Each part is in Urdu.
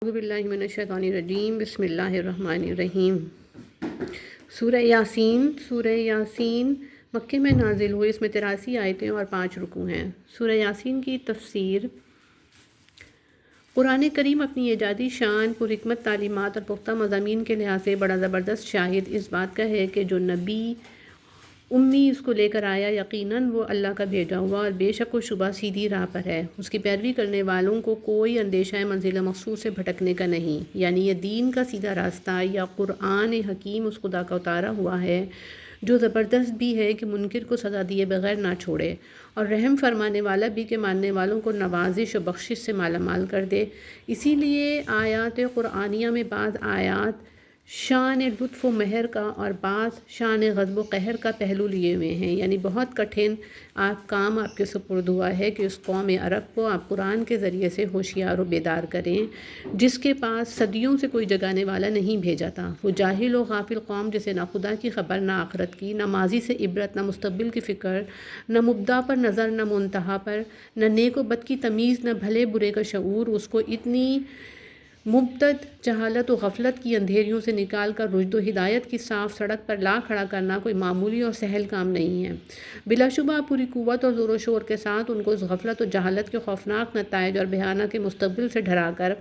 اعوذ باللہ من الشیطان الرجیم، بسم اللہ الرحمن الرحیم۔ سورہ یاسین مکے میں نازل ہوئی، اس میں 83 آیتیں اور 5 رکوع ہیں۔ سورہ یاسین کی تفسیر۔ قرآن کریم اپنی ایجادی شان، پر حکمت تعلیمات اور پختہ مضامین کے لحاظ سے بڑا زبردست شاہد اس بات کا ہے کہ جو نبی امی اس کو لے کر آیا یقیناً وہ اللہ کا بھیجا ہوا اور بے شک و شبہ سیدھی راہ پر ہے۔ اس کی پیروی کرنے والوں کو کوئی اندیشہ منزل مقصود سے بھٹکنے کا نہیں، یعنی یہ دین کا سیدھا راستہ یا قرآن حکیم اس خدا کا اتارا ہوا ہے جو زبردست بھی ہے کہ منکر کو سزا دیے بغیر نہ چھوڑے، اور رحم فرمانے والا بھی کہ ماننے والوں کو نوازش و بخشش سے مالا مال کر دے۔ اسی لیے آیات قرآنیہ میں بعض آیات شان لطف و مہر کا اور بعض شان غضب و قہر کا پہلو لیے ہوئے ہیں، یعنی بہت کٹھن کام آپ کے سپرد ہوا ہے کہ اس قوم عرب کو آپ قرآن کے ذریعے سے ہوشیار و بیدار کریں جس کے پاس صدیوں سے کوئی جگانے والا نہیں بھیجا تھا۔ وہ جاہل و غافل قوم جسے نہ خدا کی خبر، نہ آخرت کی، نہ ماضی سے عبرت، نہ مستقبل کی فکر، نہ مبدا پر نظر، نہ منتہا پر، نہ نیک و بد کی تمیز، نہ بھلے برے کا شعور، اس کو اتنی مبتد جہالت و غفلت کی اندھیریوں سے نکال کر رشد و ہدایت کی صاف سڑک پر لا کھڑا کرنا کوئی معمولی اور سہل کام نہیں ہے۔ بلا شبہ پوری قوت اور زور و شور کے ساتھ ان کو اس غفلت و جہالت کے خوفناک نتائج اور بھیانہ کے مستقبل سے ڈرا کر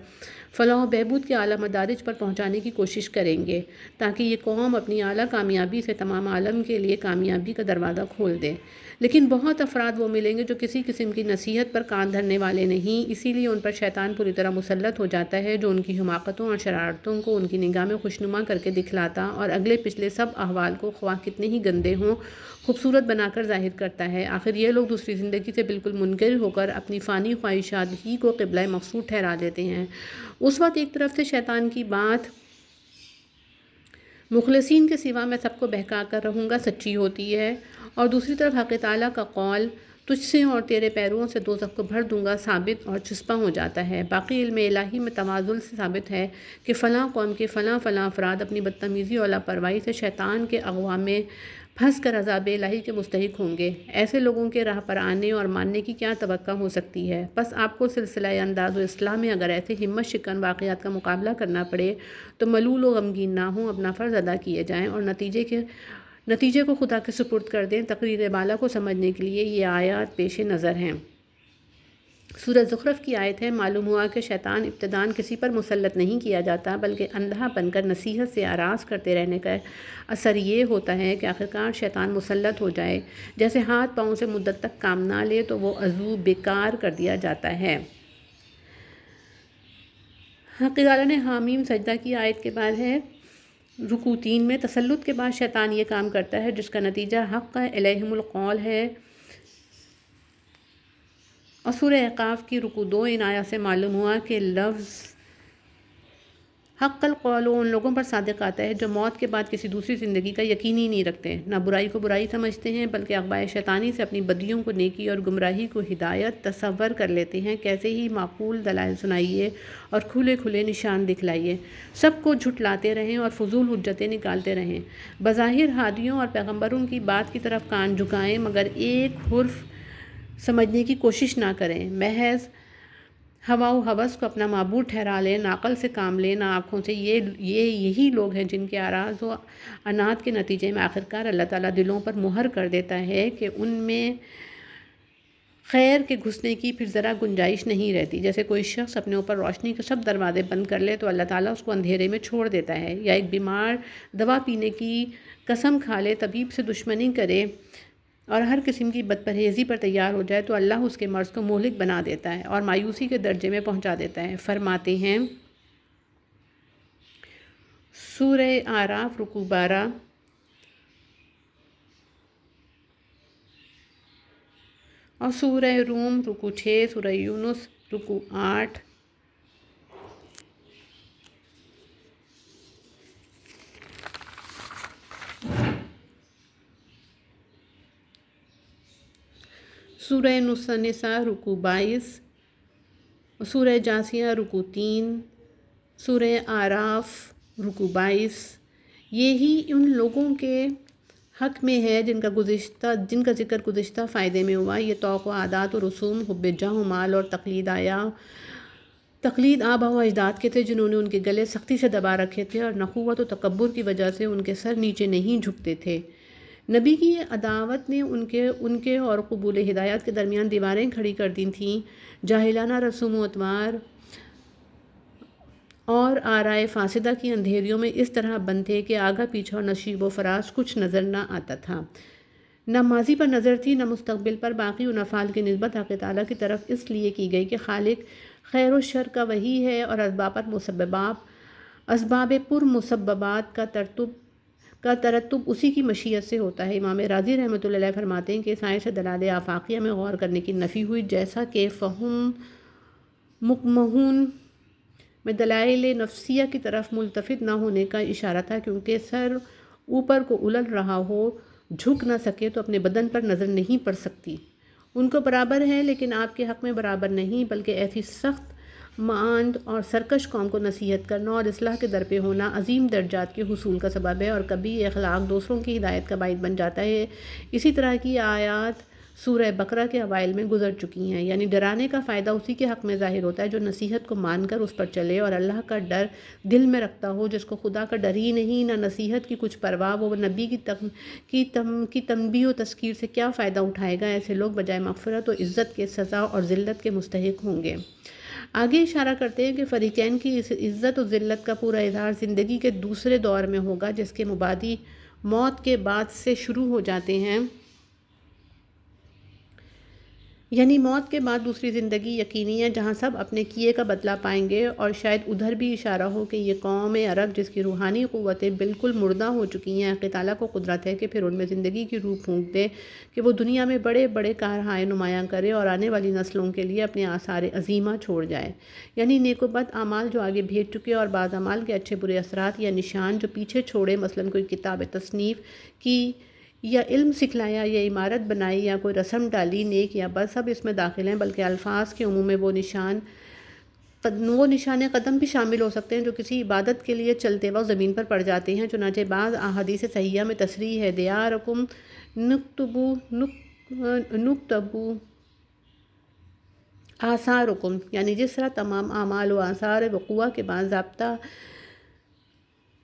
فلاح و بہبود کے اعلیٰ مدارج پر پہنچانے کی کوشش کریں گے تاکہ یہ قوم اپنی اعلیٰ کامیابی سے تمام عالم کے لیے کامیابی کا دروازہ کھول دے۔ لیکن بہت افراد وہ ملیں گے جو کسی قسم کی نصیحت پر کان دھرنے والے نہیں، اسی لیے ان پر شیطان پوری طرح مسلط ہو جاتا ہے جو ان کی حماقتوں اور شرارتوں کو ان کی نگاہ میں خوشنما کر کے دکھلاتا اور اگلے پچھلے سب احوال کو خواہ کتنے ہی گندے ہوں خوبصورت بنا کر ظاہر کرتا ہے۔ آخر یہ لوگ دوسری زندگی سے بالکل منکر ہو کر اپنی فانی خواہشات ہی کو قبلہ مقصود ٹھہرا دیتے ہیں۔ اس وقت ایک طرف سے شیطان کی بات مخلصین کے سوا میں سب کو بہکا کر رہوں گا سچی ہوتی ہے، اور دوسری طرف حق تعالیٰ کا قول تجھ سے اور تیرے پیرووں سے دوزخ کو بھر دوں گا ثابت اور چسپاں ہو جاتا ہے۔ باقی علم الہی میں تواضع سے ثابت ہے کہ فلاں قوم کے فلاں افراد اپنی بدتمیزی اور لاپرواہی سے شیطان کے اغوا میں پھنس کر عذاب الہی کے مستحق ہوں گے۔ ایسے لوگوں کے راہ پر آنے اور ماننے کی کیا توقع ہو سکتی ہے؟ بس آپ کو سلسلہ انداز و اصلاح میں اگر ایسے ہمت شکن واقعات کا مقابلہ کرنا پڑے تو ملول و غمگین نہ ہوں، اپنا فرض ادا کیے جائیں اور نتیجے کو خدا کے سپرد کر دیں۔ تقریر بالا کو سمجھنے کے لیے یہ آیات پیش نظر ہیں۔ سورہ زخرف کی آیت ہے، معلوم ہوا کہ شیطان ابتداً کسی پر مسلط نہیں کیا جاتا بلکہ اندھا بن کر نصیحت سے آراز کرتے رہنے کا اثر یہ ہوتا ہے کہ آخرکار شیطان مسلط ہو جائے۔ جیسے ہاتھ پاؤں سے مدت تک کام نہ لے تو وہ عضو بیکار کر دیا جاتا ہے۔ حق تعالیٰ نے حامیم سجدہ کی آیت کے بعد ہے، رکوع 3 میں تسلط کے بعد شیطان یہ کام کرتا ہے جس کا نتیجہ حق علیہم القول ہے، اور سورہ احقاف کی رکوع 2 ان آیات سے معلوم ہوا کہ لفظ حق القول ان لوگوں پر صادق آتا ہے جو موت کے بعد کسی دوسری زندگی کا یقین ہی نہیں رکھتے، نہ برائی کو برائی سمجھتے ہیں بلکہ اغوائے شیطانی سے اپنی بدیوں کو نیکی اور گمراہی کو ہدایت تصور کر لیتے ہیں۔ کیسے ہی معقول دلائل سنائیے اور کھلے کھلے نشان دکھلائیے، سب کو جھٹلاتے رہیں اور فضول حجتیں نکالتے رہیں۔ بظاہر ہادیوں اور پیغمبروں کی بات کی طرف کان جھکائیں مگر ایک حرف سمجھنے کی کوشش نہ کریں، محض ہوا و ہوس کو اپنا معبود ٹھہرا لیں، نہ عقل سے کام لیں نہ آنکھوں سے۔ یہی لوگ ہیں جن کے اعراض و عناد کے نتیجے میں آخرکار اللہ تعالیٰ دلوں پر مہر کر دیتا ہے کہ ان میں خیر کے گھسنے کی پھر ذرا گنجائش نہیں رہتی۔ جیسے کوئی شخص اپنے اوپر روشنی کے سب دروازے بند کر لے تو اللہ تعالیٰ اس کو اندھیرے میں چھوڑ دیتا ہے، یا ایک بیمار دوا پینے کی قسم کھا لے، طبیب سے دشمنی کرے اور ہر قسم کی بد پرہیزی پر تیار ہو جائے تو اللہ اس کے مرض کو مہلک بنا دیتا ہے اور مایوسی کے درجے میں پہنچا دیتا ہے۔ فرماتے ہیں سورہ اعراف رکوع 12 اور سورہ روم رکوع 6، سورہ یونس رکوع 8، سورہ نساء رکوع 22، سورہ جاثیہ رکوع 3، سورہ اعراف رکوع 22۔ یہی ان لوگوں کے حق میں ہے جن کا ذکر گزشتہ فائدے میں ہوا۔ یہ توق و عادات و رسوم، حب جاہ و مال اور تقلید آیا تقلید آبا و اجداد کے تھے جنہوں نے ان کے گلے سختی سے دبا رکھے تھے اور نخوت و تکبر کی وجہ سے ان کے سر نیچے نہیں جھکتے تھے۔ نبی کی یہ عداوت نے ان کے اور قبول ہدایات کے درمیان دیواریں کھڑی کر دی تھیں۔ جاہلانہ رسوم و اتوار اور آرائے فاسدہ کی اندھیریوں میں اس طرح بند تھے کہ آگا پیچھا اور نشیب و فراز کچھ نظر نہ آتا تھا۔ نہ ماضی پر نظر تھی نہ مستقبل پر۔ باقی ان افعال کی نسبت حق تعالیٰ کی طرف اس لیے کی گئی کہ خالق خیر و شر کا وہی ہے اور اسباب پر مسببات کا ترتب اسی کی مشیت سے ہوتا ہے۔ امام رازی رحمۃ اللہ علیہ فرماتے ہیں کہ اس آیت سے دلائل آفاقیہ میں غور کرنے کی نفی ہوئی، جیسا کہ فہم مکمہون میں دلائل نفسیہ کی طرف ملتفت نہ ہونے کا اشارہ تھا، کیونکہ سر اوپر کو الٹ رہا ہو، جھک نہ سکے تو اپنے بدن پر نظر نہیں پڑ سکتی۔ ان کو برابر ہے لیکن آپ کے حق میں برابر نہیں، بلکہ ایسی سخت مانند اور سرکش قوم کو نصیحت کرنا اور اصلاح کے در پہ ہونا عظیم درجات کے حصول کا سبب ہے، اور کبھی یہ اخلاق دوسروں کی ہدایت کا باعث بن جاتا ہے۔ اسی طرح کی آیات سورہ بقرہ کے اوائل میں گزر چکی ہیں، یعنی ڈرانے کا فائدہ اسی کے حق میں ظاہر ہوتا ہے جو نصیحت کو مان کر اس پر چلے اور اللہ کا ڈر دل میں رکھتا ہو۔ جس کو خدا کا ڈر ہی نہیں، نہ نصیحت کی کچھ پرواہ، وہ نبی کی تنبیہ و تذکیر سے کیا فائدہ اٹھائے گا؟ ایسے لوگ بجائے مغفرت و عزت کے سزا اور ذلت کے مستحق ہوں گے۔ آگے اشارہ کرتے ہیں کہ فریقین کی اس عزت و ذلت کا پورا اظہار زندگی کے دوسرے دور میں ہوگا، جس کے مبادی موت کے بعد سے شروع ہو جاتے ہیں، یعنی موت کے بعد دوسری زندگی یقینی ہے جہاں سب اپنے کیے کا بدلہ پائیں گے۔ اور شاید ادھر بھی اشارہ ہو کہ یہ قوم عرب جس کی روحانی قوتیں بالکل مردہ ہو چکی ہیں، حق تعالیٰ کو قدرت ہے کہ پھر ان میں زندگی کی روح پھونک دے کہ وہ دنیا میں بڑے بڑے کارہائے نمایاں کرے اور آنے والی نسلوں کے لیے اپنے آثار عظیمہ چھوڑ جائے، یعنی نیک و بد اعمال جو آگے بھیج چکے اور بعض اعمال کے اچھے برے اثرات یا نشان جو پیچھے چھوڑے، مثلاً کوئی کتاب تصنیف کی یا علم سکھلایا یا عمارت بنائی یا کوئی رسم ڈالی، نیک یا بد سب اس میں داخل ہیں، بلکہ الفاظ کے عموم میں وہ نشان قدم بھی شامل ہو سکتے ہیں جو کسی عبادت کے لیے چلتے وقت زمین پر پڑ جاتے ہیں۔ چنانچہ بعض احادیث صحیحہ میں تصریح ہے، دیارکم نکتبو آثارکم، یعنی جس طرح تمام اعمال و آثار وقوع کے بعد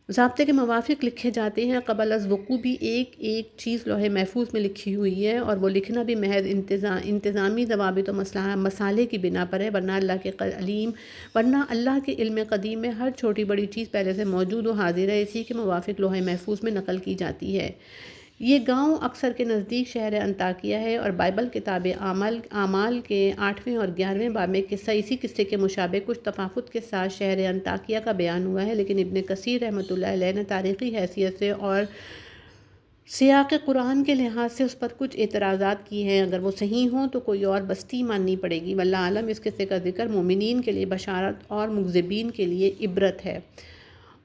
ضابطے کے موافق لکھے جاتے ہیں، قبل از وقوع بھی ایک ایک چیز لوح محفوظ میں لکھی ہوئی ہے، اور وہ لکھنا بھی محض انتظامی ضوابط و مصالح کی بنا پر ہے، ورنہ اللہ کے علم قدیم میں ہر چھوٹی بڑی چیز پہلے سے موجود و حاضر ہے، اسی کے موافق لوح محفوظ میں نقل کی جاتی ہے۔ یہ گاؤں اکثر کے نزدیک شہر انطاکیہ ہے، اور بائبل کتاب اعمال کے 8ویں اور 11ویں باب میں اسی قصے کے مشابہ کچھ تفاوت کے ساتھ شہر انطاکیہ کا بیان ہوا ہے، لیکن ابن کثیر رحمۃ اللہ علیہ نے تاریخی حیثیت سے اور سیاق قرآن کے لحاظ سے اس پر کچھ اعتراضات کی ہیں۔ اگر وہ صحیح ہوں تو کوئی اور بستی ماننی پڑے گی، واللہ عالم اس قصے کا ذکر مومنین کے لیے بشارت اور مکذبین کے لیے عبرت ہے۔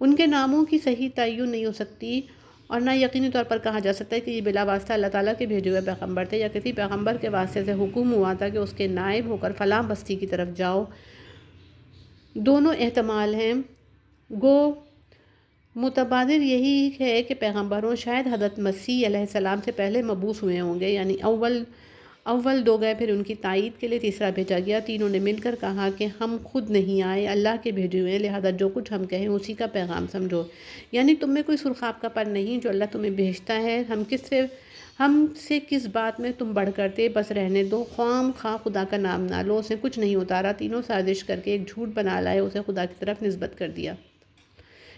ان کے ناموں کی صحیح تعین نہیں ہو سکتی اور نہ یقینی طور پر کہا جا سکتا ہے کہ یہ بلا واسطہ اللہ تعالیٰ کے بھیجے ہوئے پیغمبر تھے، یا کسی پیغمبر کے واسطے سے حکم ہوا تھا کہ اس کے نائب ہو کر فلاں بستی کی طرف جاؤ۔ دونوں احتمال ہیں، گو متبادر یہی ہے کہ پیغمبروں شاید حضرت مسیح علیہ السلام سے پہلے مبعوث ہوئے ہوں گے، یعنی اول دو گئے، پھر ان کی تائید کے لیے تیسرا بھیجا گیا۔ تینوں نے مل کر کہا کہ ہم خود نہیں آئے، اللہ کے بھیجے ہوئے ہیں، لہذا جو کچھ ہم کہیں اسی کا پیغام سمجھو، یعنی تم میں کوئی سرخاب کا پر نہیں جو اللہ تمہیں بھیجتا ہے، ہم سے کس بات میں تم بڑھ کرتے، بس رہنے دو، خواہ خدا کا نام نہ لو، اس نے کچھ نہیں اتارا۔ تینوں سازش کر کے ایک جھوٹ بنا لائے، اسے خدا کی طرف نسبت کر دیا،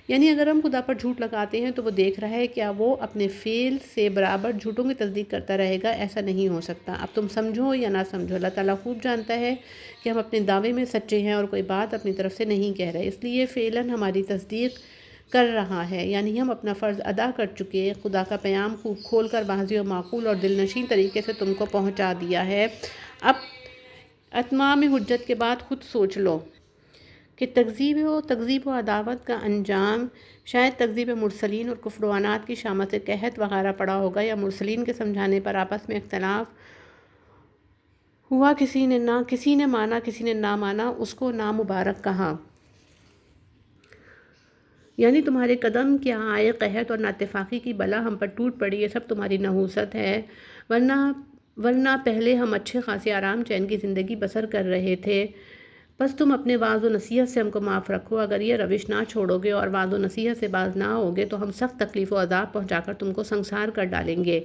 یعنی اگر ہم خدا پر جھوٹ لگاتے ہیں تو وہ دیکھ رہا ہے، کیا وہ اپنے فعل سے برابر جھوٹوں کی تصدیق کرتا رہے گا؟ ایسا نہیں ہو سکتا۔ اب تم سمجھو یا نہ سمجھو، اللہ تعالیٰ خوب جانتا ہے کہ ہم اپنے دعوے میں سچے ہیں اور کوئی بات اپنی طرف سے نہیں کہہ رہے، اس لیے فعلاً ہماری تصدیق کر رہا ہے، یعنی ہم اپنا فرض ادا کر چکے، خدا کا پیام خوب کھول کر واضح و معقول اور دل نشین طریقے سے تم کو پہنچا دیا ہے۔ اب اتمام حجت کے بعد خود سوچ لو کہ تکذیب و عداوت کا انجام شاید تکذیب مرسلین اور کفر و عناد کی شامت سے قحط وغیرہ پڑا ہوگا، یا مرسلین کے سمجھانے پر آپس میں اختلاف ہوا، کسی نے مانا کسی نے نہ مانا، اس کو نامبارک کہا، یعنی تمہارے قدم کیا آئے، قحط اور ناتفاقی کی بلا ہم پر ٹوٹ پڑی، یہ سب تمہاری نحوست ہے، ورنہ پہلے ہم اچھے خاصے آرام چین کی زندگی بسر کر رہے تھے، بس تم اپنے وعظ و نصیحت سے ہم کو معاف رکھو، اگر یہ روش نہ چھوڑو گے اور وعظ و نصیحت سے باز نہ ہوگے تو ہم سخت تکلیف و عذاب پہنچا کر تم کو سنسار کر ڈالیں گے۔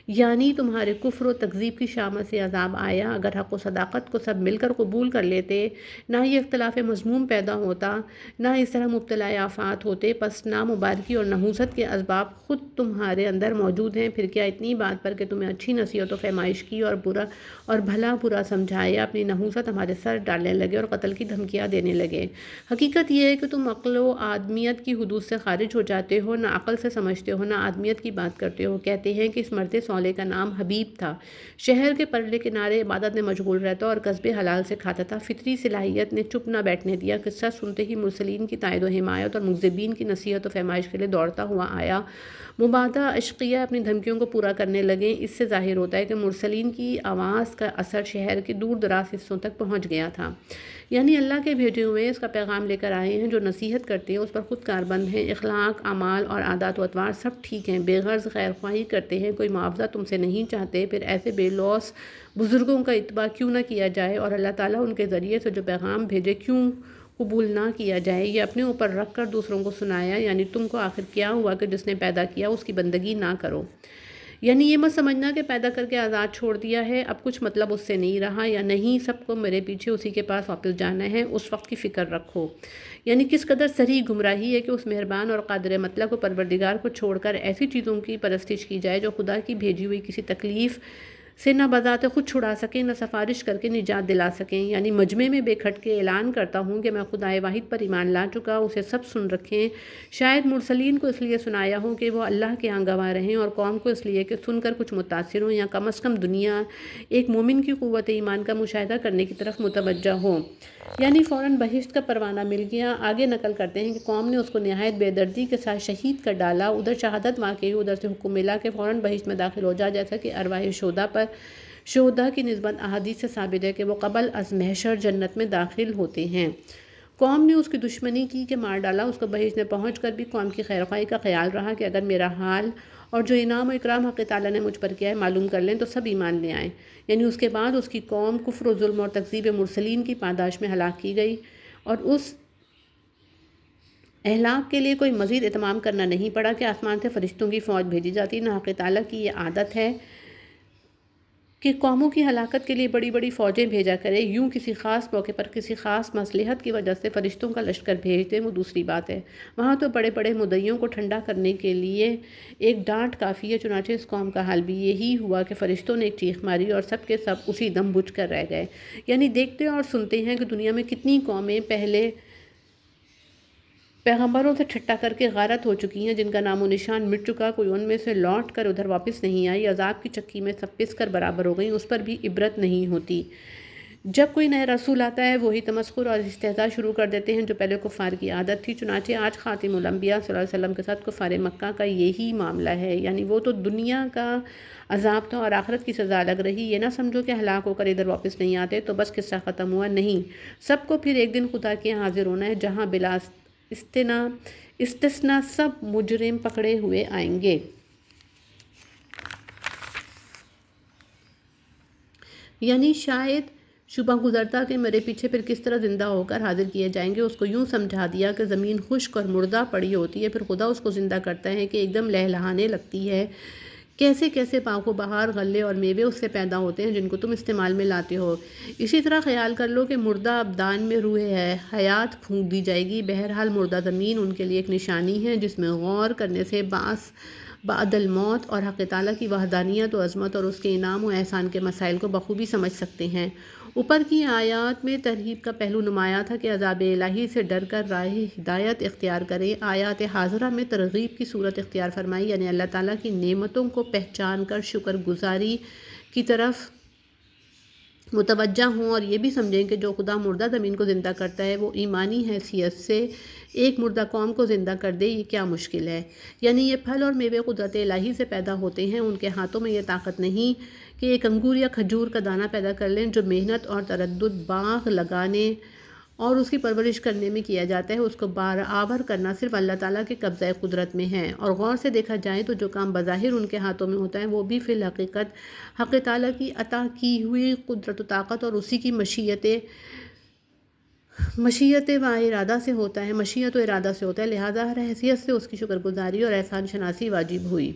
یعنی تمہارے کفر و تکذیب کی شامت سے عذاب آیا، اگر حق و صداقت کو سب مل کر قبول کر لیتے، نہ یہ اختلاف مضموم پیدا ہوتا، نہ اس طرح مبتلا آفات ہوتے، پس نامبارکی اور نحوست کے اسباب خود تمہارے اندر موجود ہیں، پھر کیا اتنی بات پر کہ تمہیں اچھی نصیحت و فیمائش کی اور بھلا برا سمجھایا اپنی نحوست ہمارے سر ڈالنے لگے اور قتل کی دھمکیاں دینے لگے۔ حقیقت یہ ہے کہ تم عقل و آدمیت کی حدود سے خارج ہو جاتے ہو، نہ عقل سے سمجھتے ہو نہ آدمیت کی بات کرتے ہو۔ کہتے ہیں کہ اس مرد صالح کا نام حبیب تھا، شہر کے پرلے کنارے عبادت میں مشغول رہتا اور قصبے حلال سے کھاتا تھا۔ فطری صلاحیت نے چپ نہ بیٹھنے دیا، قصہ سنتے ہی مرسلین کی تائید و حمایت اور مکذبین کی نصیحت و فیمائش کے لیے دوڑتا ہوا آیا۔ مبادہ اشقیہ اپنی دھمکیوں کو پورا کرنے لگے۔ اس سے ظاہر ہوتا ہے کہ مرسلین کی آواز کا اثر شہر کے دور دراز حصوں تک پہنچ گیا تھا، یعنی اللہ کے بھیجے ہوئے اس کا پیغام لے کر آئے ہیں، جو نصیحت کرتے ہیں اس پر خود کاربند ہیں، اخلاق، اعمال اور عادات و اطوار سب ٹھیک ہیں، بے غرض خیر خواہی کرتے ہیں، کوئی معاوضہ تم سے نہیں چاہتے، پھر ایسے بے لوث بزرگوں کا اتباع کیوں نہ کیا جائے اور اللہ تعالیٰ ان کے ذریعے سے جو پیغام بھیجے کیوں قبول نہ کیا جائے، یہ اپنے اوپر رکھ کر دوسروں کو سنایا، یعنی تم کو آخر کیا ہوا کہ جس نے پیدا کیا اس کی بندگی نہ کرو، یعنی یہ مت سمجھنا کہ پیدا کر کے آزاد چھوڑ دیا ہے اب کچھ مطلب اس سے نہیں رہا، یا نہیں سب کو میرے پیچھے اسی کے پاس واپس جانا ہے، اس وقت کی فکر رکھو۔ یعنی کس قدر صریح گمراہی ہے کہ اس مہربان اور قادر مطلق و پروردگار کو چھوڑ کر ایسی چیزوں کی پرستش کی جائے جو خدا کی بھیجی ہوئی کسی تکلیف سے نہ بذات خود چھڑا سکیں نہ سفارش کر کے نجات دلا سکیں۔ یعنی مجمع میں بے کھٹ کے اعلان کرتا ہوں کہ میں خدائے واحد پر ایمان لا چکا، اسے سب سن رکھیں، شاید مرسلین کو اس لیے سنایا ہو کہ وہ اللہ کے ہاں گواہ رہیں، اور قوم کو اس لیے کہ سن کر کچھ متاثر ہوں، یا کم از کم دنیا ایک مومن کی قوت ایمان کا مشاہدہ کرنے کی طرف متوجہ ہو۔ یعنی فوراً بہشت کا پروانہ مل گیا۔ آگے نقل کرتے ہیں کہ قوم نے اس کو نہایت بے دردی کے ساتھ شہید کر ڈالا، ادھر شہادت واقع ہوئی، ادھر سے حکم ملا کہ فوراً بہشت میں داخل ہو جا، جیسا کہ ارواح شہداء کی نسبت احادیث سے ثابت ہے کہ وہ قبل از محشر جنت میں داخل ہوتے ہیں۔ قوم نے اس کی دشمنی کی کہ مار ڈالا، اس کو بہشت میں پہنچ کر بھی قوم کی خیر خواہی کا خیال رہا کہ اگر میرا حال اور جو انعام و اکرام حق تعالیٰ نے مجھ پر کیا ہے معلوم کر لیں تو سب ایمان لے آئیں۔ یعنی اس کے بعد اس کی قوم کفر و ظلم اور تکذیب مرسلین کی پاداش میں ہلاک کی گئی، اور اس اہلاک کے لیے کوئی مزید اہتمام کرنا نہیں پڑا کہ آسمان سے فرشتوں کی فوج بھیجی جاتی، نہ حق تعالیٰ کی یہ عادت ہے کہ قوموں کی ہلاکت کے لیے بڑی بڑی فوجیں بھیجا کرے، یوں کسی خاص موقع پر کسی خاص مصلحت کی وجہ سے فرشتوں کا لشکر بھیج دیں، وہ دوسری بات ہے۔ وہاں تو بڑے بڑے مدعیوں کو ٹھنڈا کرنے کے لیے ایک ڈانٹ کافی ہے، چنانچہ اس قوم کا حال بھی یہی ہوا کہ فرشتوں نے ایک چیخ ماری اور سب کے سب اسی دم بجھ کر رہ گئے۔ یعنی دیکھتے اور سنتے ہیں کہ دنیا میں کتنی قومیں پہلے پیغمبروں سے ٹھٹا کر کے غارت ہو چکی ہیں، جن کا نام و نشان مٹ چکا، کوئی ان میں سے لوٹ کر ادھر واپس نہیں آئی، عذاب کی چکی میں سب پس کر برابر ہو گئی، اس پر بھی عبرت نہیں ہوتی۔ جب کوئی نیا رسول آتا ہے وہی تمسخر اور استہزاء شروع کر دیتے ہیں جو پہلے کفار کی عادت تھی، چنانچہ آج خاتم الانبیاء صلی اللہ علیہ وسلم کے ساتھ کفار مکہ کا یہی معاملہ ہے۔ یعنی وہ تو دنیا کا عذاب تھا اور آخرت کی سزا الگ رہی، یہ نہ سمجھو کہ ہلاک ہو کر ادھر واپس نہیں آتے تو بس قصہ ختم ہوا، نہیں، سب کو پھر ایک دن خدا کے یہاں حاضر ہونا ہے، جہاں بلا استثناء سب مجرم پکڑے ہوئے آئیں گے۔ یعنی شاید شبہ گزرتا کہ میرے پیچھے پھر کس طرح زندہ ہو کر حاضر کیے جائیں گے، اس کو یوں سمجھا دیا کہ زمین خشک اور مردہ پڑی ہوتی ہے، پھر خدا اس کو زندہ کرتا ہے کہ ایک دم لہلہانے لگتی ہے، کیسے کیسے پاک و بہار غلے اور میوے اس سے پیدا ہوتے ہیں جن کو تم استعمال میں لاتے ہو۔ اسی طرح خیال کر لو کہ مردہ ابدان میں روح حیات پھونک دی جائے گی۔ بہرحال مردہ زمین ان کے لیے ایک نشانی ہے جس میں غور کرنے سے بعث بعد الموت اور حق تعالیٰ کی وحدانیت و عظمت اور اس کے انعام و احسان کے مسائل کو بخوبی سمجھ سکتے ہیں۔ اوپر کی آیات میں ترغیب کا پہلو نمایاں تھا کہ عذاب الہی سے ڈر کر راہ ہدایت اختیار کریں۔ آیات حاضرہ میں ترغیب کی صورت اختیار فرمائی، یعنی اللہ تعالیٰ کی نعمتوں کو پہچان کر شکر گزاری کی طرف متوجہ ہوں اور یہ بھی سمجھیں کہ جو خدا مردہ زمین کو زندہ کرتا ہے وہ ایمانی حیثیت سے ایک مردہ قوم کو زندہ کر دے، یہ کیا مشکل ہے۔ یعنی یہ پھل اور میوے قدرت الہی سے پیدا ہوتے ہیں، ان کے ہاتھوں میں یہ طاقت نہیں کہ ایک انگور یا کھجور کا دانہ پیدا کر لیں، جو محنت اور تردد باغ لگانے اور اس کی پرورش کرنے میں کیا جاتا ہے، اس کو برآور کرنا صرف اللہ تعالیٰ کے قبضہ قدرت میں ہے۔ اور غور سے دیکھا جائے تو جو کام بظاہر ان کے ہاتھوں میں ہوتا ہے وہ بھی فی الحقیقت حق تعالیٰ کی عطا کی ہوئی قدرت و طاقت اور اسی کی مشیت مشیت و ارادہ سے ہوتا ہے، مشیت و ارادہ سے ہوتا ہے، لہذا ہر حیثیت سے اس کی شکر گزاری اور احسان شناسی واجب ہوئی۔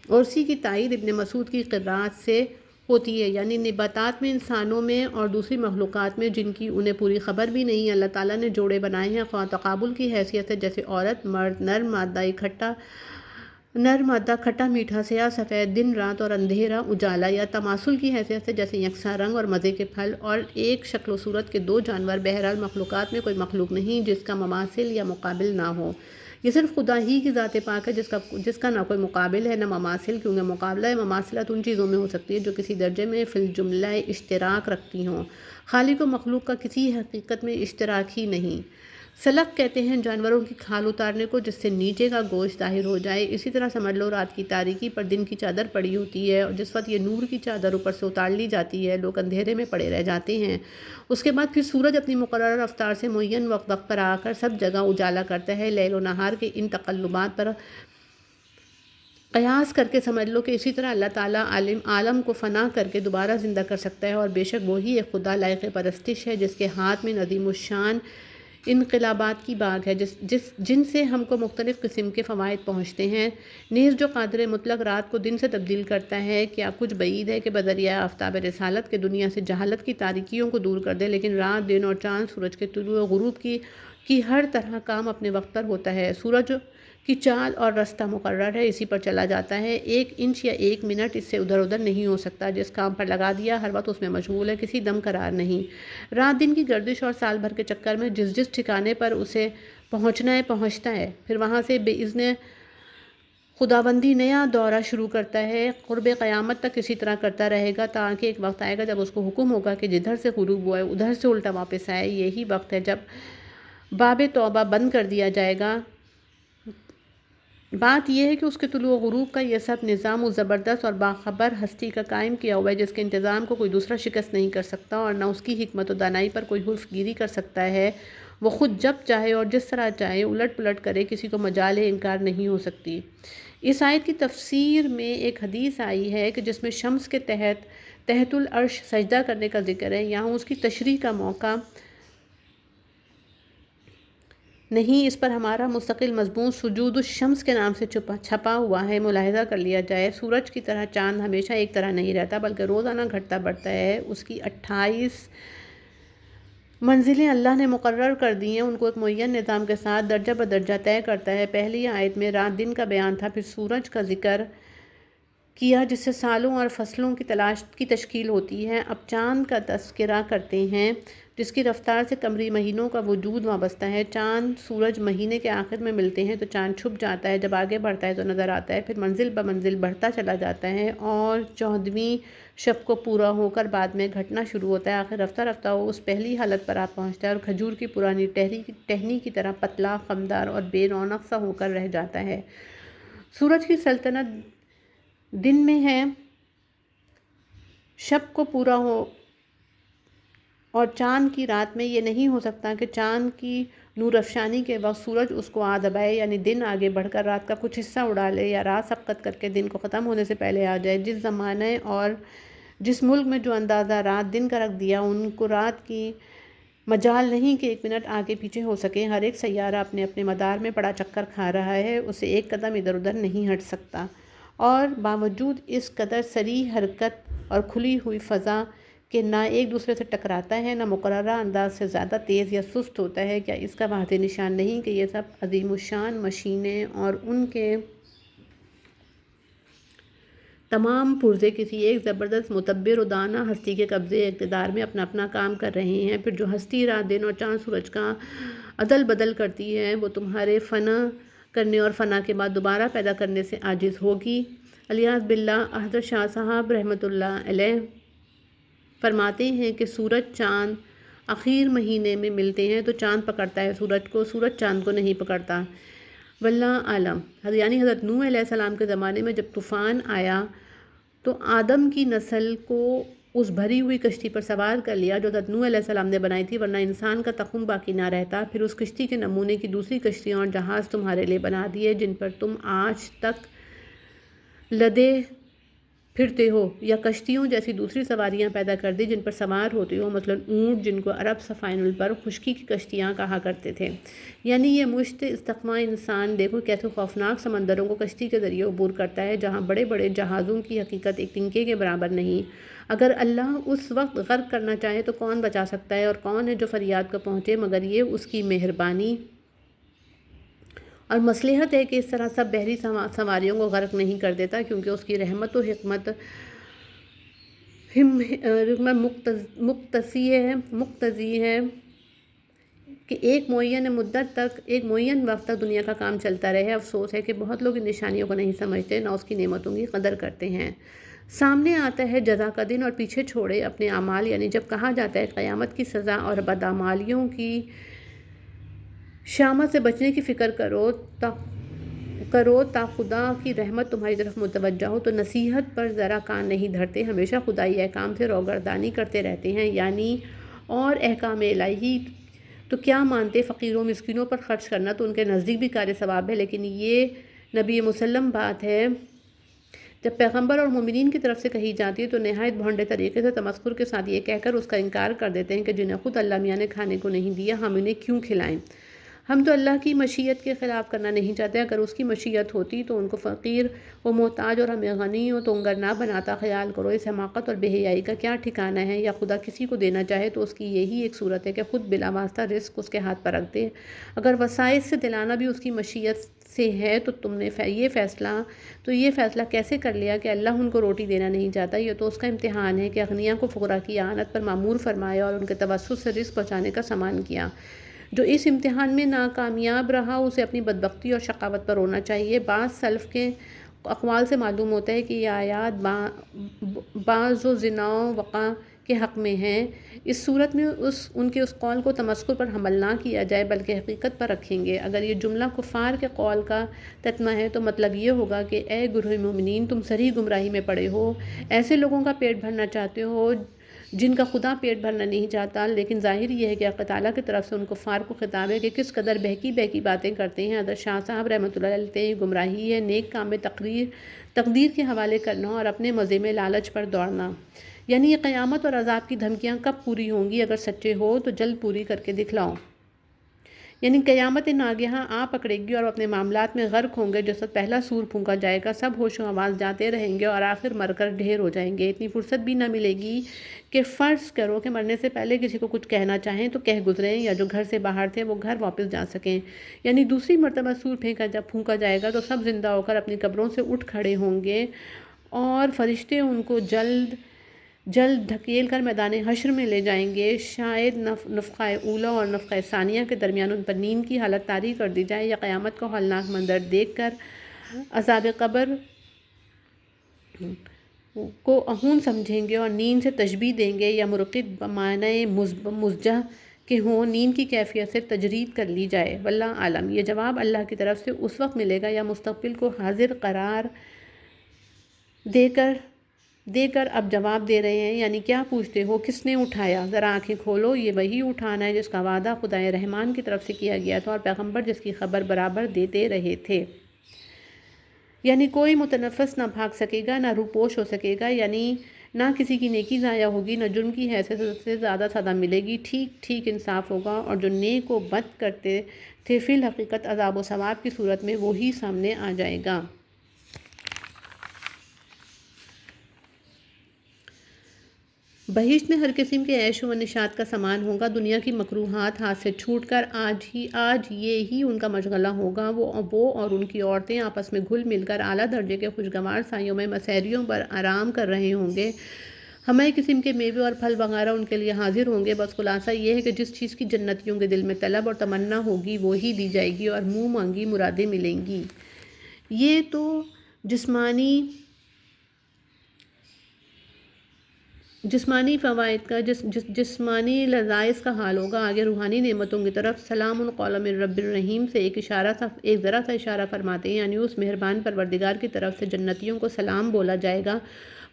اور اسی کی تائید ابن مسعود کی قرات سے ہوتی ہے، یعنی نباتات میں، انسانوں میں اور دوسری مخلوقات میں جن کی انہیں پوری خبر بھی نہیں، اللہ تعالیٰ نے جوڑے بنائے ہیں، خواہ تقابل کی حیثیت سے جیسے عورت مرد، نر مادہ کھٹا میٹھا، سیاہ سفید، دن رات اور اندھیرا اجالا، یا تماثل کی حیثیت سے جیسے یکساں رنگ اور مزے کے پھل اور ایک شکل و صورت کے دو جانور۔ بہرحال مخلوقات میں کوئی مخلوق نہیں جس کا مماثل یا مقابل نہ ہو، یہ صرف خدا ہی کی ذات پاک ہے جس کا نہ کوئی مقابل ہے نہ مماثل، کیونکہ مقابلہ یا مماثلت ان چیزوں میں ہو سکتی ہے جو کسی درجے میں فی الجملہ اشتراک رکھتی ہوں، خالق و مخلوق کا کسی حقیقت میں اشتراک ہی نہیں۔ سلق کہتے ہیں جانوروں کی کھال اتارنے کو جس سے نیچے کا گوشت ظاہر ہو جائے، اسی طرح سمجھ لو رات کی تاریکی پر دن کی چادر پڑی ہوتی ہے، اور جس وقت یہ نور کی چادر اوپر سے اتار لی جاتی ہے لوگ اندھیرے میں پڑے رہ جاتے ہیں، اس کے بعد پھر سورج اپنی مقررہ رفتار سے معین وقت پر آ کر سب جگہ اجالا کرتا ہے۔ لیل و نہار کے ان تقلبات پر قیاس کر کے سمجھ لو کہ اسی طرح اللہ تعالیٰ عالم کو فنا کر کے دوبارہ زندہ کر سکتا ہے، اور بے شک وہی ایک خدا لائق پرستش ہے جس کے ہاتھ میں عظیم الشان انقلابات کی باغ ہے جن سے ہم کو مختلف قسم کے فوائد پہنچتے ہیں، نیز جو قادر مطلق رات کو دن سے تبدیل کرتا ہے۔ کیا کچھ بعید ہے کہ بذریعہ آفتاب رسالت کے دنیا سے جہالت کی تاریکیوں کو دور کر دے، لیکن رات، دن اور چاند، سورج کے طلوع و غروب کی ہر طرح کام اپنے وقت پر ہوتا ہے۔ سورج کی چال اور رستہ مقرر ہے، اسی پر چلا جاتا ہے، 1 انچ یا 1 منٹ اس سے ادھر ادھر نہیں ہو سکتا، جس کام پر لگا دیا ہر وقت اس میں مشغول ہے، کسی دم قرار نہیں۔ رات دن کی گردش اور سال بھر کے چکر میں جس ٹھکانے پر اسے پہنچنا ہے پہنچتا ہے، پھر وہاں سے بے اذن خداوندی نیا دورہ شروع کرتا ہے، قرب قیامت تک اسی طرح کرتا رہے گا تاکہ ایک وقت آئے گا جب اس کو حکم ہوگا کہ جدھر سے غروب ہوا ہے ادھر سے الٹا واپس آئے۔ یہی وقت ہے جب باب توبہ بند کر دیا جائے گا۔ بات یہ ہے کہ اس کے طلوع و غروب کا یہ سب نظام و زبردست اور باخبر ہستی کا قائم کیا ہوا ہے جس کے انتظام کو کوئی دوسرا شکست نہیں کر سکتا، اور نہ اس کی حکمت و دانائی پر کوئی حلف گیری کر سکتا ہے۔ وہ خود جب چاہے اور جس طرح چاہے الٹ پلٹ کرے، کسی کو مجال انکار نہیں ہو سکتی۔ اس آیت کی تفسیر میں ایک حدیث آئی ہے کہ جس میں شمس کے تحت العرش سجدہ کرنے کا ذکر ہے، یہاں اس کی تشریح کا موقع نہیں، اس پر ہمارا مستقل مضمون سجود الشمس کے نام سے چھپا ہوا ہے۔ ملاحظہ کر لیا جائے، سورج کی طرح چاند ہمیشہ ایک طرح نہیں رہتا بلکہ روزانہ گھٹتا بڑھتا ہے۔ اس کی 28 منزلیں اللہ نے مقرر کر دی ہیں، ان کو ایک معین نظام کے ساتھ درجہ بدرجہ طے کرتا ہے۔ پہلی آیت میں رات دن کا بیان تھا، پھر سورج کا ذکر کیا جس سے سالوں اور فصلوں کی تشکیل ہوتی ہے۔ اب چاند کا تذکرہ کرتے ہیں جس کی رفتار سے قمری مہینوں کا وجود وابستہ ہے۔ چاند سورج مہینے کے آخر میں ملتے ہیں تو چاند چھپ جاتا ہے، جب آگے بڑھتا ہے تو نظر آتا ہے، پھر منزل بمنزل بڑھتا چلا جاتا ہے اور 14ویں شب کو پورا ہو کر بعد میں گھٹنا شروع ہوتا ہے، آخر رفتہ رفتہ وہ اس پہلی حالت پر آ پہنچتا ہے اور کھجور کی پرانی ٹہنی کی طرح پتلا، خمدار اور بے رونق سا ہو کر رہ جاتا ہے۔ سورج کی سلطنت دن میں ہے، شب کو پورا ہو، اور چاند کی رات میں یہ نہیں ہو سکتا کہ چاند کی نور افشانی کے وقت سورج اس کو آ دبائے، یعنی دن آگے بڑھ کر رات کا کچھ حصہ اڑا لے، یا رات سبقت کر کے دن کو ختم ہونے سے پہلے آ جائے۔ جس زمانے اور جس ملک میں جو اندازہ رات دن کا رکھ دیا، ان کو رات کی مجال نہیں کہ 1 منٹ آگے پیچھے ہو سکے۔ ہر ایک سیارہ اپنے اپنے مدار میں بڑا چکر کھا رہا ہے، اسے ایک قدم ادھر ادھر نہیں ہٹ سکتا، اور باوجود اس قدر سریع حرکت اور کھلی ہوئی فضا کہ نہ ایک دوسرے سے ٹکراتا ہے، نہ مقررہ انداز سے زیادہ تیز یا سست ہوتا ہے۔ کیا اس کا واضح نشان نہیں کہ یہ سب عظیم الشان مشینیں اور ان کے تمام پرزے کسی ایک زبردست متبر و دانا ہستی کے قبضے اقتدار میں اپنا اپنا کام کر رہے ہیں؟ پھر جو ہستی رات دن اور چاند سورج کا عدل بدل کرتی ہے، وہ تمہارے فنا کرنے اور فنا کے بعد دوبارہ پیدا کرنے سے عاجز ہوگی؟ الیاذ باللہ۔ حضرت شاہ صاحب رحمۃ اللہ علیہ فرماتے ہیں کہ سورج چاند آخر مہینے میں ملتے ہیں تو چاند پکڑتا ہے سورج کو، سورج چاند کو نہیں پکڑتا۔ واللہ عالم۔ یعنی حضرت نوح علیہ السلام کے زمانے میں جب طوفان آیا تو آدم کی نسل کو اس بھری ہوئی کشتی پر سوار کر لیا جو حضرت نوح علیہ السلام نے بنائی تھی، ورنہ انسان کا تخم باقی نہ رہتا۔ پھر اس کشتی کے نمونے کی دوسری کشتیاں اور جہاز تمہارے لیے بنا دیے جن پر تم آج تک لدے پھرتے ہو، یا کشتیوں جیسی دوسری سواریاں پیدا کر دی جن پر سوار ہوتے ہو، مثلاً اونٹ جن کو عرب سفائن البر خشکی کی کشتیاں کہا کرتے تھے۔ یعنی یہ مشت استقماء انسان دیکھو کیسے خوفناک سمندروں کو کشتی کے ذریعے عبور کرتا ہے جہاں بڑے بڑے جہازوں کی حقیقت ایک تنکے کے برابر نہیں۔ اگر اللہ اس وقت غرق کرنا چاہے تو کون بچا سکتا ہے، اور کون ہے جو فریاد کو پہنچے مگر یہ اس کی مہربانی اور مصلحت ہے کہ اس طرح سب بحری سواریوں کو غرق نہیں کر دیتا، کیونکہ اس کی رحمت و حکمت مقتضی ہے کہ ایک معین مدت تک، ایک معین وقت تک دنیا کا کام چلتا رہے۔ افسوس ہے کہ بہت لوگ ان نشانیوں کو نہیں سمجھتے، نہ اس کی نعمتوں کی قدر کرتے ہیں۔ سامنے آتا ہے جزا کا دن اور پیچھے چھوڑے اپنے اعمال، یعنی جب کہا جاتا ہے قیامت کی سزا اور بدعمالیوں کی شامت سے بچنے کی فکر کرو تا خدا کی رحمت تمہاری طرف متوجہ ہو، تو نصیحت پر ذرا کان نہیں دھرتے، ہمیشہ خدائی احکام سے روگردانی کرتے رہتے ہیں، یعنی اور احکام الہی تو کیا مانتے؟ فقیروں مسکینوں پر خرچ کرنا تو ان کے نزدیک بھی کار ثواب ہے، لیکن یہ نبی مسلم بات ہے جب پیغمبر اور مومنین کی طرف سے کہی جاتی ہے تو نہایت بھونڈے طریقے سے تمسخر کے ساتھ یہ کہہ کر اس کا انکار کر دیتے ہیں کہ جنہیں خود اللہ میاں نے کھانے کو نہیں دیا ہم انہیں کیوں کھلائیں۔ ہم تو اللہ کی مشیت کے خلاف کرنا نہیں چاہتے، اگر اس کی مشیت ہوتی تو ان کو فقیر و محتاج اور ہمیں غنی و تونگر نہ بناتا۔ خیال کرو اس حماقت اور بے حیائی کا کیا ٹھکانہ ہے، یا خدا کسی کو دینا چاہے تو اس کی یہی ایک صورت ہے کہ خود بلا واسطہ رزق اس کے ہاتھ پر رکھ دے، اگر وسائل سے دلانا بھی اس کی مشیت سے ہے تو تم نے یہ فیصلہ کیسے کر لیا کہ اللہ ان کو روٹی دینا نہیں چاہتا؟ یہ تو اس کا امتحان ہے کہ اغنیاء کو فقراء کی اعانت پر معمور فرمایا اور ان کے توسط سے رزق پہنچانے کا سامان کیا۔ جو اس امتحان میں ناکامیاب رہا اسے اپنی بدبختی اور شقاوت پر رونا چاہیے۔ بعض سلف کے اقوال سے معلوم ہوتا ہے کہ یہ آیات بعض و زنا و وقع کے حق میں ہیں۔ اس صورت میں ان کے اس قول کو تمسخر پر حمل نہ کیا جائے بلکہ حقیقت پر رکھیں گے۔ اگر یہ جملہ کفار کے قول کا تتمہ ہے تو مطلب یہ ہوگا کہ اے گروہ مومنین، تم صریح گمراہی میں پڑے ہو، ایسے لوگوں کا پیٹ بھرنا چاہتے ہو جن کا خدا پیٹ بھرنا نہیں چاہتا، لیکن ظاہر یہ ہے کہ اللہ تعالیٰ کی طرف سے ان کفار کو خطاب ہے کہ کس قدر بہکی باتیں کرتے ہیں۔ حضرت شاہ صاحب رحمۃ اللہ علیہ گمراہی ہے نیک کام میں تقدیر کے حوالے کرنا اور اپنے مزے میں لالچ پر دوڑنا، یعنی یہ قیامت اور عذاب کی دھمکیاں کب پوری ہوں گی؟ اگر سچے ہو تو جلد پوری کر کے دکھلاؤ، یعنی قیامت ناگہاں آ پکڑے گی اور اپنے معاملات میں غرق ہوں گے۔ جس وقت پہلا سور پھونکا جائے گا سب ہوش و آواز جاتے رہیں گے اور آخر مر کر ڈھیر ہو جائیں گے۔ اتنی فرصت بھی نہ ملے گی کہ فرض کرو کہ مرنے سے پہلے کسی کو کچھ کہنا چاہیں تو کہہ گزریں، یا جو گھر سے باہر تھے وہ گھر واپس جا سکیں۔ یعنی دوسری مرتبہ سور پھونکا جائے گا تو سب زندہ ہو کر اپنی قبروں سے اٹھ کھڑے ہوں گے اور فرشتے ان کو جلد دھکیل کر میدان حشر میں لے جائیں گے۔ شاید نفخہ اولیٰ اور نفخہ ثانیہ کے درمیان ان پر نیند کی حالت طاری کر دی جائے، یا قیامت کا ہولناک منظر دیکھ کر عذاب قبر کو اہون سمجھیں گے اور نیند سے تشبیہ دیں گے، یا مرقد بمعنی مزجہ کہ ہوں نیند کی کیفیت سے تجرید کر لی جائے۔ واللہ عالم، یہ جواب اللہ کی طرف سے اس وقت ملے گا یا مستقبل کو حاضر قرار دے کر اب جواب دے رہے ہیں، یعنی کیا پوچھتے ہو کس نے اٹھایا؟ ذرا آنکھیں کھولو، یہ وہی اٹھانا ہے جس کا وعدہ خدائے رحمان کی طرف سے کیا گیا تھا اور پیغمبر جس کی خبر برابر دیتے رہے تھے۔ یعنی کوئی متنفس نہ بھاگ سکے گا، نہ روپوش ہو سکے گا، یعنی نہ کسی کی نیکی ضائع ہوگی، نہ جرم کی حیثیت سے زیادہ سزا ملے گی، ٹھیک انصاف ہوگا، اور جو نیک و بد کرتے تھے فی الحقیقت عذاب و ثواب کی صورت میں وہی سامنے آ جائے گا۔ بہشت میں ہر قسم کے عیش و نشاط کا سامان ہوگا، دنیا کی مکروہات ہاتھ سے چھوٹ کر آج یہی ان کا مشغلہ ہوگا۔ وہ اور ان کی عورتیں آپس میں گھل مل کر اعلیٰ درجے کے خوشگوار سایوں میں مسیریوں پر آرام کر رہے ہوں گے۔ ہمیں قسم کے میوے اور پھل وغیرہ ان کے لیے حاضر ہوں گے۔ بس خلاصہ یہ ہے کہ جس چیز کی جنتیوں کے دل میں طلب اور تمنا ہوگی وہی دی جائے گی اور منہ مانگی مرادیں ملیں گی۔ یہ تو جسمانی فوائد کا جسمانی لذائذ کا حال ہوگا، آگے روحانی نعمتوں کی طرف سلام قولا من رب الرحیم سے ایک ذرا سا اشارہ فرماتے ہیں، یعنی اس مہربان پروردگار کی طرف سے جنتیوں کو سلام بولا جائے گا،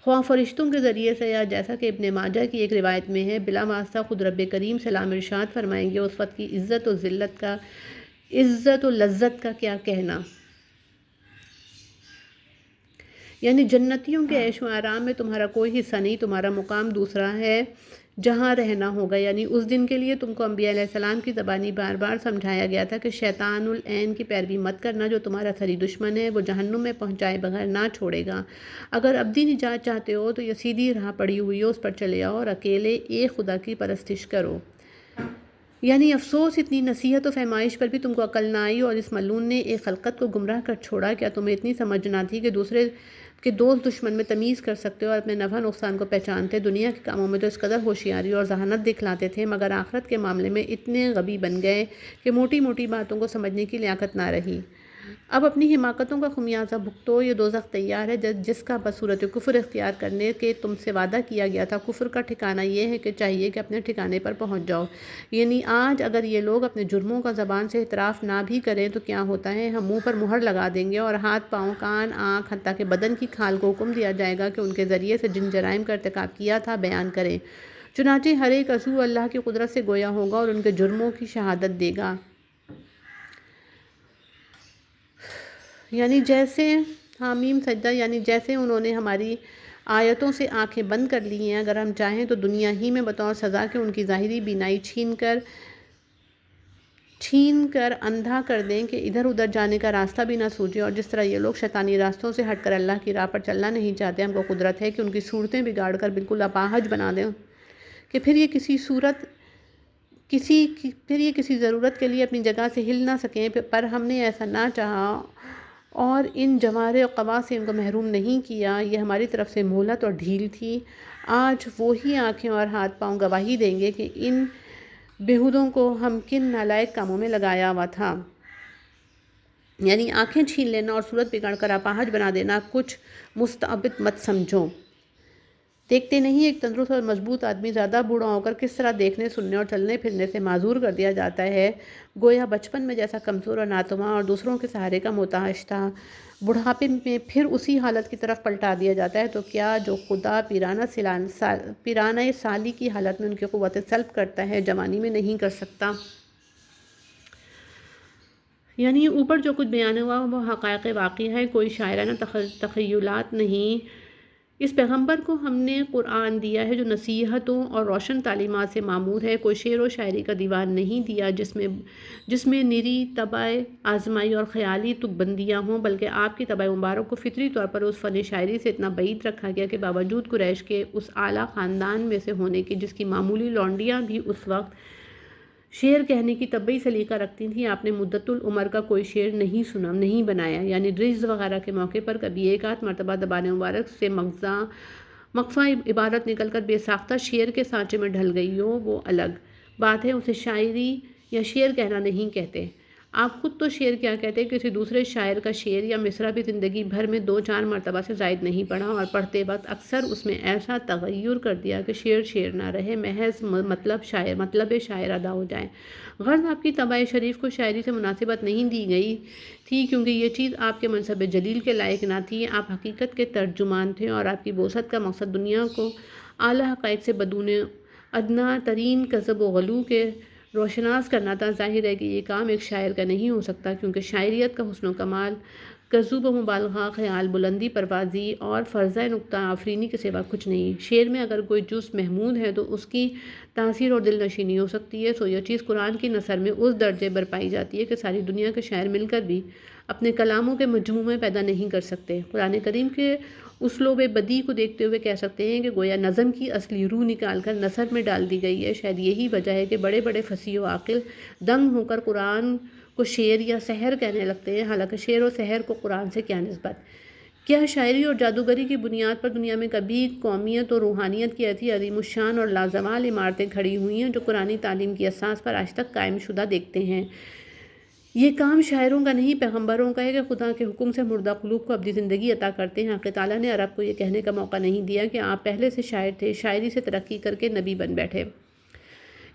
خواہ فرشتوں کے ذریعے سے یا جیسا کہ ابن ماجہ کی ایک روایت میں ہے بلا واسطہ خود رب کریم سلام ارشاد فرمائیں گے۔ اس وقت کی عزت و لذت کا کیا کہنا۔ یعنی جنتیوں کے عیش و آرام میں تمہارا کوئی حصہ نہیں، تمہارا مقام دوسرا ہے جہاں رہنا ہوگا۔ یعنی اس دن کے لیے تم کو انبیاء علیہ السلام کی زبانی بار بار سمجھایا گیا تھا کہ شیطان العین کی پیروی مت کرنا، جو تمہارا سری دشمن ہے، وہ جہنم میں پہنچائے بغیر نہ چھوڑے گا۔ اگر ابدی نجات چاہتے ہو تو یہ سیدھی راہ پڑی ہوئی ہو، اس پر چلے آؤ اور اکیلے ایک خدا کی پرستش کرو۔ یعنی افسوس، اتنی نصیحت و فہمائش پر بھی تم کو عقل نہ آئی اور اس ملعون نے ایک خلقت کو گمراہ کر چھوڑا۔ کیا تمہیں اتنی سمجھ نہ تھی کہ دوسرے کے دوست دشمن میں تمیز کر سکتے ہو اور اپنے نفع نقصان کو پہچانتے؟ دنیا کے کاموں میں تو اس قدر ہوشیاری اور ذہانت دکھلاتے تھے، مگر آخرت کے معاملے میں اتنے غبی بن گئے کہ موٹی موٹی باتوں کو سمجھنے کی لیاقت نہ رہی۔ اب اپنی حماقتوں کا خمیازہ بھگتو، یہ دوزخ تیار ہے جس کا بصورت کفر اختیار کرنے کے تم سے وعدہ کیا گیا تھا۔ کفر کا ٹھکانہ یہ ہے کہ چاہیے کہ اپنے ٹھکانے پر پہنچ جاؤ۔ یعنی آج اگر یہ لوگ اپنے جرموں کا زبان سے اعتراف نہ بھی کریں تو کیا ہوتا ہے، ہم منہ پر مہر لگا دیں گے اور ہاتھ پاؤں کان آنکھ حتیٰ کہ بدن کی کھال کو حکم دیا جائے گا کہ ان کے ذریعے سے جن جرائم کا ارتکاب کیا تھا بیان کریں۔ چنانچہ ہر ایک عضو اللہ کی قدرت سے گویا ہوگا اور ان کے جرموں کی شہادت دے گا۔ یعنی جیسے حامیم سجدہ، یعنی جیسے انہوں نے ہماری آیتوں سے آنکھیں بند کر لی ہیں، اگر ہم چاہیں تو دنیا ہی میں بطور سزا کہ ان کی ظاہری بینائی چھین کر اندھا کر دیں کہ ادھر ادھر جانے کا راستہ بھی نہ سوچے۔ اور جس طرح یہ لوگ شیطانی راستوں سے ہٹ کر اللہ کی راہ پر چلنا نہیں چاہتے، ہم کو قدرت ہے کہ ان کی صورتیں بگاڑ کر بالکل اپاہج بنا دیں کہ پھر یہ کسی ضرورت کے لیے اپنی جگہ سے ہل نہ سکیں۔ پر ہم نے ایسا نہ چاہا اور ان جوارح و قوا سے ان کو محروم نہیں کیا۔ یہ ہماری طرف سے مہلت اور ڈھیل تھی۔ آج وہی آنکھیں اور ہاتھ پاؤں گواہی دیں گے کہ ان بےہودوں کو ہم کن نالائق کاموں میں لگایا ہوا تھا۔ یعنی آنکھیں چھین لینا اور صورت بگاڑ کر اپاہج بنا دینا کچھ مستعبد مت سمجھو۔ دیکھتے نہیں ایک تندرست اور مضبوط آدمی زیادہ بوڑھا ہو کر کس طرح دیکھنے، سننے اور چلنے پھرنے سے معذور کر دیا جاتا ہے، گویا بچپن میں جیسا کمزور اور ناتواں اور دوسروں کے سہارے کا محتاج تھا، بڑھاپے میں پھر اسی حالت کی طرف پلٹا دیا جاتا ہے۔ تو کیا جو خدا پیرانہ سالی کی حالت میں ان کی قوت سلب کرتا ہے، جوانی میں نہیں کر سکتا؟ یعنی اوپر جو کچھ بیان ہوا وہ حقائق واقعہ ہے، کوئی شاعرانہ تخیلات نہیں۔ اس پیغمبر کو ہم نے قرآن دیا ہے جو نصیحتوں اور روشن تعلیمات سے معمور ہے، کوئی شعر و شاعری کا دیوان نہیں دیا جس میں نری طبع آزمائی اور خیالی تک بندیاں ہوں، بلکہ آپ کی طبع مبارک کو فطری طور پر اس فن شاعری سے اتنا بعید رکھا گیا کہ باوجود قریش کے اس اعلیٰ خاندان میں سے ہونے کے جس کی معمولی لونڈیاں بھی اس وقت شعر کہنے کی طبعی سلیقہ رکھتی تھیں، آپ نے مدت العمر کا کوئی شعر نہیں بنایا۔ یعنی رجز وغیرہ کے موقع پر کبھی ایک آدھ مرتبہ زبان مبارک سے مقفع عبارت نکل کر بے ساختہ شعر کے سانچے میں ڈھل گئی ہو، وہ الگ بات ہے، اسے شاعری یا شعر کہنا نہیں کہتے۔ آپ خود تو شعر کیا کہتے، کسی دوسرے شاعر کا شعر یا مصرع بھی زندگی بھر میں 2-4 مرتبہ سے زائد نہیں پڑھا، اور پڑھتے وقت اکثر اس میں ایسا تغیر کر دیا کہ شعر نہ رہے، محض مطلب شاعر ادا ہو جائے۔ غرض آپ کی طبع شریف کو شاعری سے مناسبت نہیں دی گئی تھی کیونکہ یہ چیز آپ کے منصب جلیل کے لائق نہ تھی۔ آپ حقیقت کے ترجمان تھے اور آپ کی بعثت کا مقصد دنیا کو اعلیٰ حقائق سے بدون ادنیٰ ترین کذب و غلو کے روشناس کرنا تھا۔ ظاہر ہے کہ یہ کام ایک شاعر کا نہیں ہو سکتا کیونکہ شاعریت کا حسن و کمال کذب و مبالغہ، خیال بلندی پروازی اور فرضۂ نکتہ آفرینی کے سوا کچھ نہیں۔ شعر میں اگر کوئی جز محمود ہے تو اس کی تاثیر اور دل نشینی ہو سکتی ہے، سو یہ چیز قرآن کی نثر میں اس درجے پر پائی جاتی ہے کہ ساری دنیا کے شاعر مل کر بھی اپنے کلاموں کے مجموعے پیدا نہیں کر سکتے۔ قرآن کریم کے اسلوب بدیع کو دیکھتے ہوئے کہہ سکتے ہیں کہ گویا نظم کی اصلی روح نکال کر نثر میں ڈال دی گئی ہے۔ شاید یہی وجہ ہے کہ بڑے بڑے فصیح و عاقل دنگ ہو کر قرآن کو شعر یا سحر کہنے لگتے ہیں، حالانکہ شعر و سحر کو قرآن سے کیا نسبت؟ کیا شاعری اور جادوگری کی بنیاد پر دنیا میں کبھی قومیت اور روحانیت کی ایسی عظیم الشان اور لازوال عمارتیں کھڑی ہوئی ہیں جو قرآنی تعلیم کی اساس پر آج تک قائم شدہ دیکھتے ہیں؟ یہ کام شاعروں کا نہیں، پیغمبروں کا ہے کہ خدا کے حکم سے مردہ قلوب کو ابدی زندگی عطا کرتے ہیں۔ حق تعالیٰ نے عرب کو یہ کہنے کا موقع نہیں دیا کہ آپ پہلے سے شاعر تھے، شاعری سے ترقی کر کے نبی بن بیٹھے۔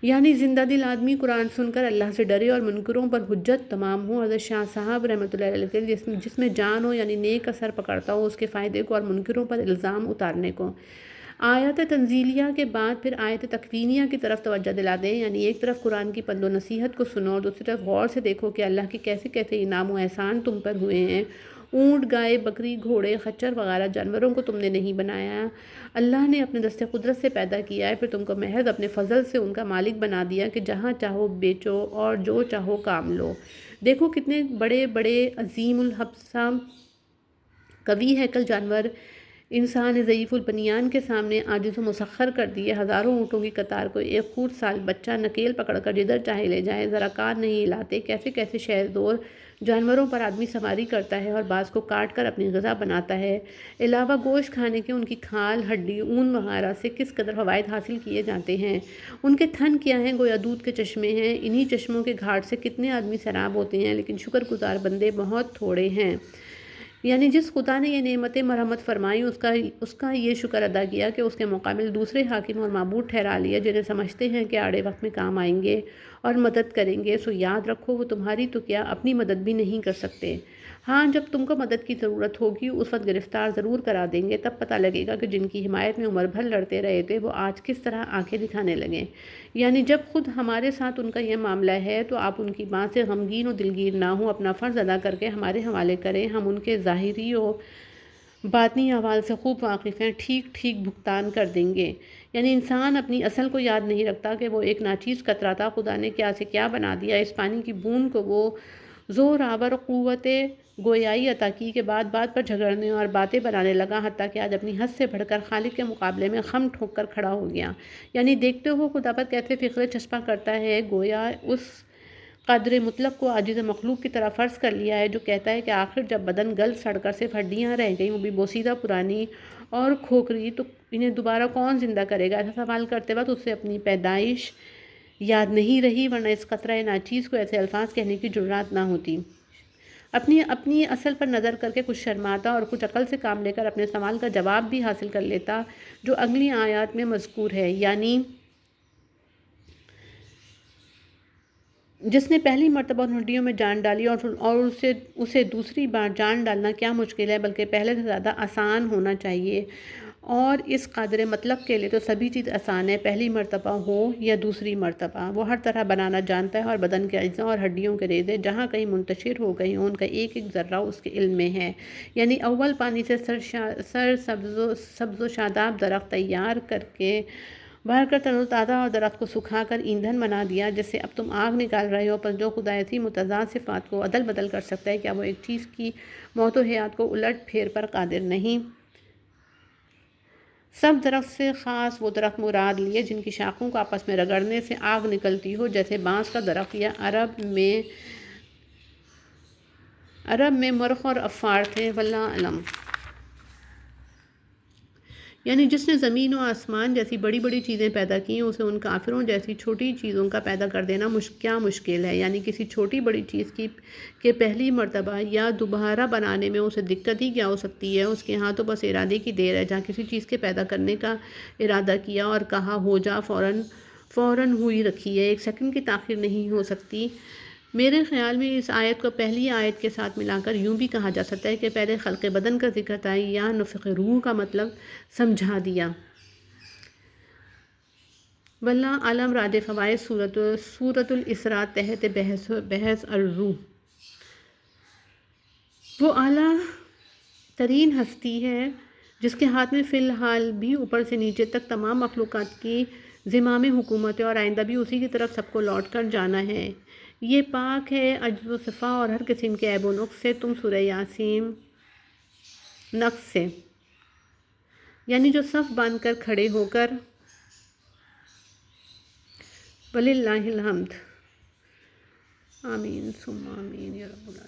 یعنی زندہ دل آدمی قرآن سن کر اللہ سے ڈرے اور منکروں پر حجت تمام ہو۔ حضرت شاہ صاحب رحمۃ اللہ علیہ جس میں جان ہو، یعنی نیک اثر پکڑتا ہو اس کے فائدے کو اور منکروں پر الزام اتارنے کو۔ آیت تنزیلیہ کے بعد پھر آیت تکوینیہ کی طرف توجہ دلا دیں، یعنی ایک طرف قرآن کی پند و نصیحت کو سنو اور دوسری طرف غور سے دیکھو کہ اللہ کے کیسے کیسے انعام و احسان تم پر ہوئے ہیں۔ اونٹ، گائے، بکری، گھوڑے، خچر وغیرہ جانوروں کو تم نے نہیں بنایا، اللہ نے اپنے دست قدرت سے پیدا کیا ہے، پھر تم کو محض اپنے فضل سے ان کا مالک بنا دیا کہ جہاں چاہو بیچو اور جو چاہو کام لو۔ دیکھو کتنے بڑے بڑے عظیم الحبسہ قوی ہیکل جانور انسان ضعیف البنیان کے سامنے عاجز و مسخر کر دیے۔ ہزاروں اونٹوں کی قطار کو ایک خورد سال بچہ نکیل پکڑ کر جدھر چاہے لے جائے، ذرا کان نہیں ہلاتے۔ کیسے کیسے شہردور جانوروں پر آدمی سواری کرتا ہے اور بعض کو کاٹ کر اپنی غذا بناتا ہے۔ علاوہ گوشت کھانے کے ان کی کھال، ہڈی، اون وغیرہ سے کس قدر فوائد حاصل کیے جاتے ہیں۔ ان کے تھن کیا ہیں؟ گویا دودھ کے چشمے ہیں۔ انہی چشموں کے گھاٹ سے کتنے آدمی سیراب ہوتے ہیں، لیکن شکر گزار بندے بہت تھوڑے ہیں۔ یعنی جس خدا نے یہ نعمتیں مرحمت فرمائی اس کا یہ شکر ادا کیا کہ اس کے مقابل دوسرے حاکم اور معبود ٹھہرا لیا جنہیں سمجھتے ہیں کہ آڑے وقت میں کام آئیں گے اور مدد کریں گے، سو یاد رکھو وہ تمہاری تو کیا اپنی مدد بھی نہیں کر سکتے۔ ہاں، جب تم کو مدد کی ضرورت ہوگی اس وقت گرفتار ضرور کرا دیں گے، تب پتہ لگے گا کہ جن کی حمایت میں عمر بھر لڑتے رہے تھے وہ آج کس طرح آنکھیں دکھانے لگے۔ یعنی جب خود ہمارے ساتھ ان کا یہ معاملہ ہے تو آپ ان کی بات سے غمگین و دلگیر نہ ہوں، اپنا فرض ادا کر کے ہمارے حوالے کریں، ہم ان کے ظاہری و باطنی احوال سے خوب واقف ہیں، ٹھیک ٹھیک بھگتان کر دیں گے۔ یعنی انسان اپنی اصل کو یاد نہیں رکھتا کہ وہ ایک ناچیز قطرہ تھا، خدا نے کیا سے کیا بنا دیا۔ اس پانی کی بوند کو وہ زور آور قوت گویائی عطا کی کہ بات بات پر جھگڑنے اور باتیں بنانے لگا، حتیٰ کہ آج اپنی حد سے بڑھ کر خالق کے مقابلے میں خم ٹھوک کر کھڑا ہو گیا۔ یعنی دیکھتے ہو خدا پر کیسے فخر چسپاں کرتا ہے، گویا اس قادر مطلق کو عاجز مخلوق کی طرح فرض کر لیا ہے جو کہتا ہے کہ آخر جب بدن گل سڑ کر صرف ہڈیاں رہ گئیں، وہ بھی بوسیدہ پرانی اور کھوکھری، تو انہیں دوبارہ کون زندہ کرے گا؟ ایسا سوال کرتے وقت اس سے اپنی پیدائش یاد نہیں رہی، ورنہ اس قطرہ ناچیز کو ایسے الفاظ کہنے کی جرات نہ ہوتی۔ اپنی اصل پر نظر کر کے کچھ شرماتا اور کچھ عقل سے کام لے کر اپنے سوال کا جواب بھی حاصل کر لیتا جو اگلی آیات میں مذکور ہے۔ یعنی جس نے پہلی مرتبہ ان ہڈیوں میں جان ڈالی اور اسے دوسری بار جان ڈالنا کیا مشکل ہے، بلکہ پہلے سے زیادہ آسان ہونا چاہیے۔ اور اس قادر مطلق کے لیے تو سبھی چیز آسان ہے، پہلی مرتبہ ہو یا دوسری مرتبہ، وہ ہر طرح بنانا جانتا ہے اور بدن کے اجزاء اور ہڈیوں کے ریزے جہاں کہیں منتشر ہو گئی ہوں ان کا ایک ایک ذرہ اس کے علم میں ہے۔ یعنی اول پانی سے سر سبز و شاداب درخت تیار کر کے بھر کر تر و تازہ اور درخت کو سکھا کر ایندھن بنا دیا جس سے اب تم آگ نکال رہے ہو، پر جو خدا ایسی متضاد صفات کو عدل بدل کر سکتا ہے، کیا وہ ایک چیز کی موت و حیات کو الٹ پھیر پر قادر نہیں؟ سب درخت سے خاص وہ درخت مراد لیے جن کی شاخوں کو آپس میں رگڑنے سے آگ نکلتی ہو، جیسے بانس کا درخت، یا عرب میں مرخ اور افار تھے، واللہ علم۔ یعنی جس نے زمین و آسمان جیسی بڑی بڑی چیزیں پیدا کی اسے ان کافروں جیسی چھوٹی چیزوں کا پیدا کر دینا کیا مشکل ہے؟ یعنی کسی چھوٹی بڑی چیز کے پہلی مرتبہ یا دوبارہ بنانے میں اسے دقت ہی کیا ہو سکتی ہے؟ اس کے ہاں تو بس ارادے کی دیر ہے، جہاں کسی چیز کے پیدا کرنے کا ارادہ کیا اور کہا ہو جا، فوراً ہوئی رکھی ہے، ایک سیکنڈ کی تاخیر نہیں ہو سکتی۔ میرے خیال میں اس آیت کو پہلی آیت کے ساتھ ملا کر یوں بھی کہا جا سکتا ہے کہ پہلے خلق بدن کا ذکر تھا، یا نفخ روح کا مطلب سمجھا دیا۔ واللہ عالم راج فوائد سورۃ الاسراء تحت بحث الروح۔ وہ اعلیٰ ترین ہستی ہے جس کے ہاتھ میں فی الحال بھی اوپر سے نیچے تک تمام مخلوقات کی زمام حکومت ہے اور آئندہ بھی اسی کی طرف سب کو لوٹ کر جانا ہے۔ یہ پاک ہے عجز و صفا اور ہر قسم کے عیب و نقص سے۔ تم سورہ یاسین نقص سے، یعنی جو صف باندھ کر کھڑے ہو کر وللہ الحمد، آمین ثم آمین یا رب العالمین۔